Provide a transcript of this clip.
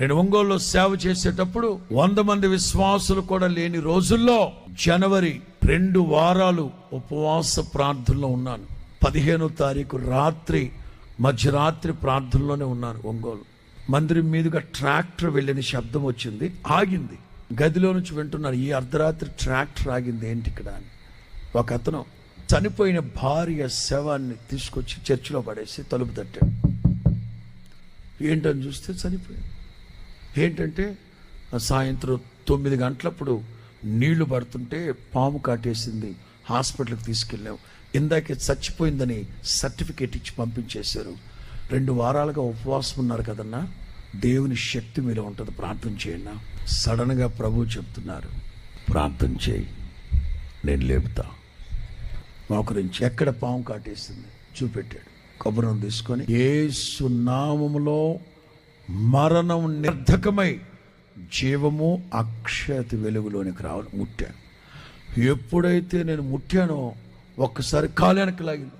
నేను ఒంగోలులో సేవ చేసేటప్పుడు 100 మంది విశ్వాసులు కూడా లేని రోజుల్లో జనవరి 2 వారాలు ఉపవాస ప్రార్థనలో ఉన్నాను. 15వ తారీఖు రాత్రి మధ్యరాత్రి ప్రార్థనలోనే ఉన్నాను. ఒంగోలు మందిరం మీదుగా ట్రాక్టర్ వెళ్ళిన శబ్దం వచ్చింది, ఆగింది. గదిలో నుంచి వింటున్నారు, ఈ అర్ధరాత్రి ట్రాక్టర్ ఆగింది ఏంటి ఇక్కడ అని. ఒక అతను చనిపోయిన భార్య శవాన్ని తీసుకొచ్చి చర్చిలో పడేసి తలుపు తట్టాడు. ఏంటని చూస్తే చనిపోయింది. ఏంటంటే సాయంత్రం 9 గంటలప్పుడు నీళ్లు పడుతుంటే పాము కాటేసింది, హాస్పిటల్కి తీసుకెళ్ళాం. ఇందాకే చచ్చిపోయిందని సర్టిఫికేట్ ఇచ్చి పంపించేశారు. 2 వారాలుగా ఉపవాసం ఉన్నారు కదన్నా, దేవుని శక్తి మీలో ఉంటుంది, ప్రార్థన చేయండి. సడన్గా ప్రభువు చెప్తున్నారు, ప్రార్థన చేయి, నేను లేపుతా. మోకరించి ఎక్కడ పాము కాటేసింది చూపెట్టాడు. కొబ్బరిని తీసుకొని యేసు నామములో మరణం నిర్ధకమై జీవము అక్షయత వెలుగులోనికి రావాలి ముట్టాను. ఎప్పుడైతే నేను ముట్టానో ఒక్కసారి కాలు వెనక్కి లాగింది.